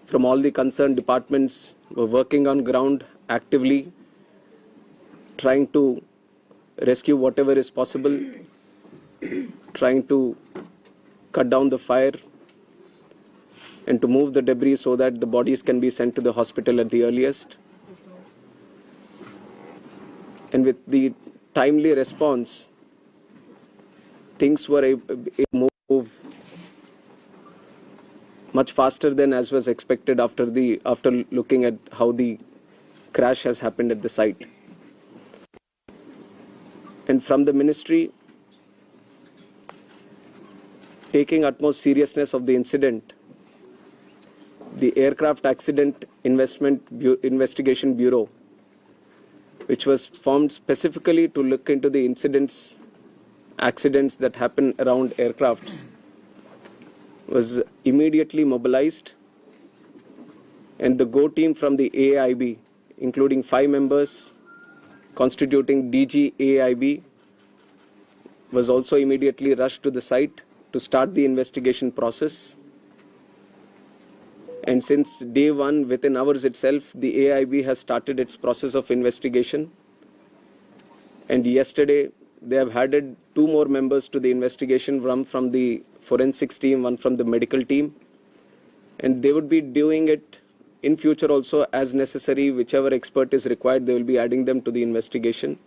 from all the concerned departments were working on ground actively, trying to rescue whatever is possible, trying to cut down the fire and to move the debris so that the bodies can be sent to the hospital at the earliest. And with the timely response, things were able to move much faster than as was expected after looking at how the crash has happened at the site. And from the ministry, taking utmost seriousness of the incident, the Aircraft Accident Investigation Bureau, which was formed specifically to look into the accidents that happen around aircrafts, was immediately mobilized, and the GO team from the AIB, including 5 members constituting DG AIB, was also immediately rushed to the site to start the investigation process. And since day one, within hours itself, the AIB has started its process of investigation. And yesterday, they have added 2 more members to the investigation, one from the forensics team, one from the medical team. And they would be doing it in future also as necessary. Whichever expert is required, they will be adding them to the investigation.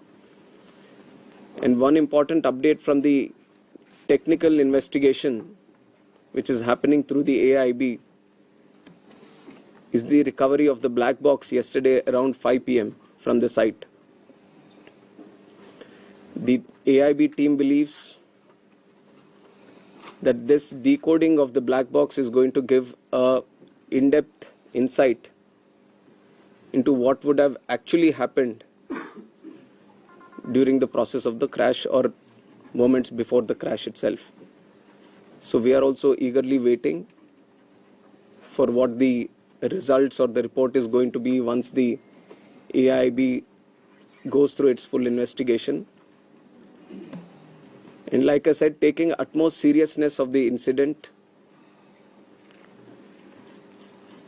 And one important update from the technical investigation, which is happening through the AIB, is the recovery of the black box yesterday around 5 p.m. from the site. The AIB team believes that this decoding of the black box is going to give a in-depth insight into what would have actually happened during the process of the crash or moments before the crash itself. So we are also eagerly waiting for what the results or the report is going to be once the AIB goes through its full investigation. And like I said, taking utmost seriousness of the incident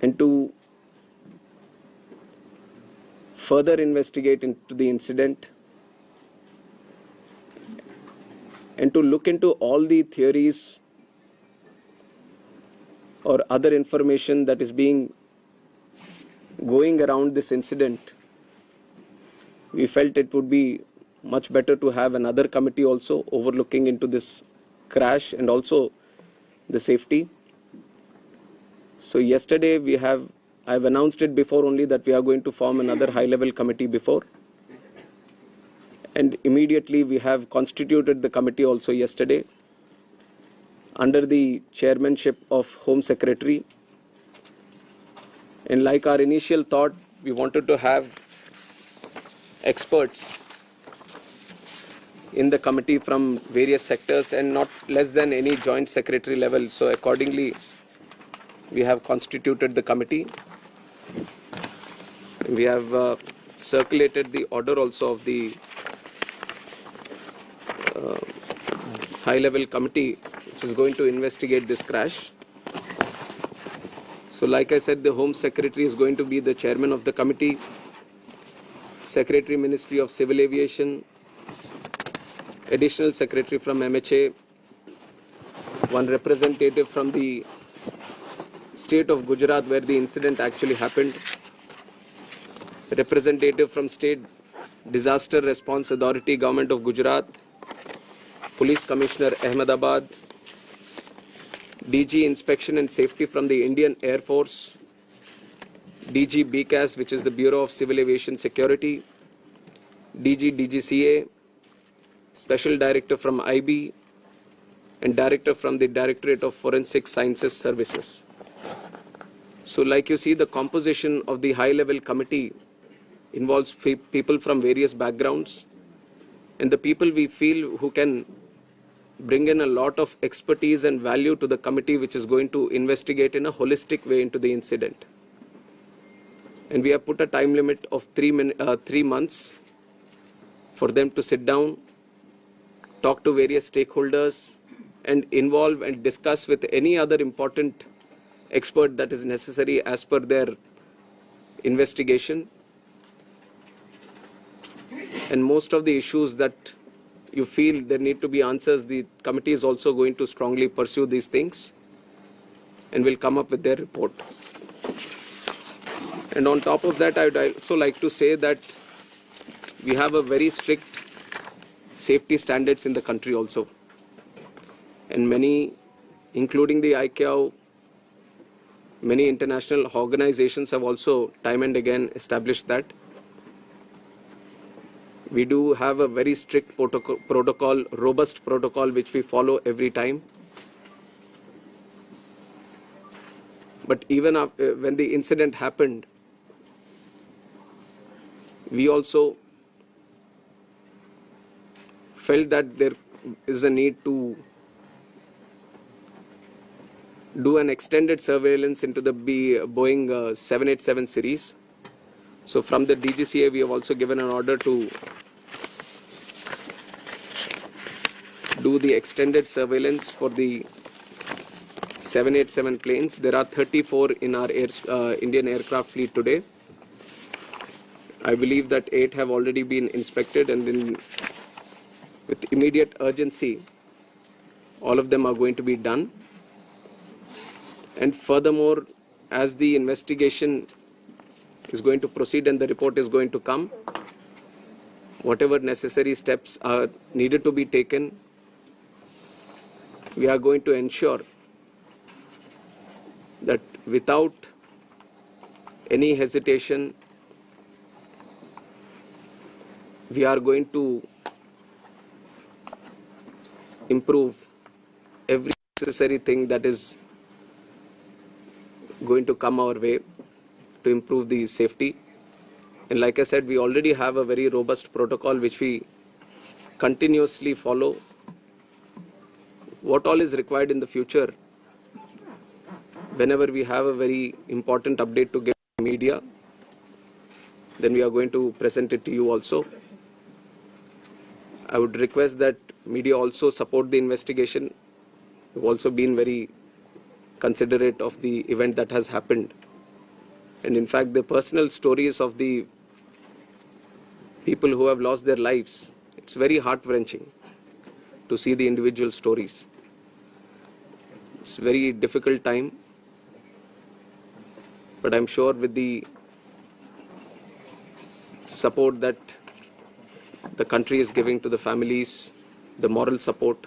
and to further investigate into the incident and to look into all the theories or other information that is going around this incident, we felt it would be much better to have another committee also overlooking into this crash and also the safety. So yesterday I've announced it before only that we are going to form another high-level committee before. And immediately we have constituted the committee also yesterday under the chairmanship of Home Secretary. And like our initial thought, we wanted to have experts in the committee from various sectors and not less than any joint secretary level. So accordingly, we have constituted the committee. We have circulated the order also of the high-level committee which is going to investigate this crash. So like I said, the Home Secretary is going to be the chairman of the committee, Secretary Ministry of Civil Aviation, Additional Secretary from MHA, one representative from the state of Gujarat where the incident actually happened, a representative from State Disaster Response Authority, Government of Gujarat, Police Commissioner Ahmedabad, DG Inspection and Safety from the Indian Air Force, DG BCAS, which is the Bureau of Civil Aviation Security, DG DGCA, Special Director from IB, and Director from the Directorate of Forensic Sciences Services. So like you see, the composition of the high-level committee involves people from various backgrounds, and the people we feel who can bring in a lot of expertise and value to the committee which is going to investigate in a holistic way into the incident. And we have put a time limit of 3 months for them to sit down, talk to various stakeholders, and involve and discuss with any other important expert that is necessary as per their investigation. And most of the issues that you feel there need to be answers, the committee is also going to strongly pursue these things and will come up with their report. And on top of that, I would also like to say that we have a very strict safety standards in the country also. And many, including the ICAO, many international organizations have also time and again established that. We do have a very strict protocol, robust protocol, which we follow every time. But even after, when the incident happened, we also felt that there is a need to do an extended surveillance into the Boeing 787 series. So from the DGCA, we have also given an order to do the extended surveillance for the 787 planes. There are 34 in our Indian aircraft fleet today. I believe that 8 have already been inspected, and with immediate urgency, all of them are going to be done. And furthermore, as the investigation is going to proceed and the report is going to come, whatever necessary steps are needed to be taken, we are going to ensure that without any hesitation, we are going to improve every necessary thing that is going to come our way to improve the safety. And like I said, we already have a very robust protocol which we continuously follow. What all is required in the future, whenever we have a very important update to give to media, then we are going to present it to you also. I would request that media also support the investigation. We've also been very considerate of the event that has happened. And in fact, the personal stories of the people who have lost their lives, it's very heart-wrenching to see the individual stories. It's a very difficult time, but I'm sure with the support that the country is giving to the families, the moral support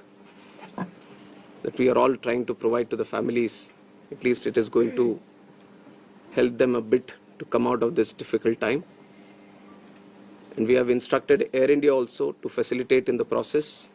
that we are all trying to provide to the families, at least it is going to help them a bit to come out of this difficult time. And we have instructed Air India also to facilitate in the process.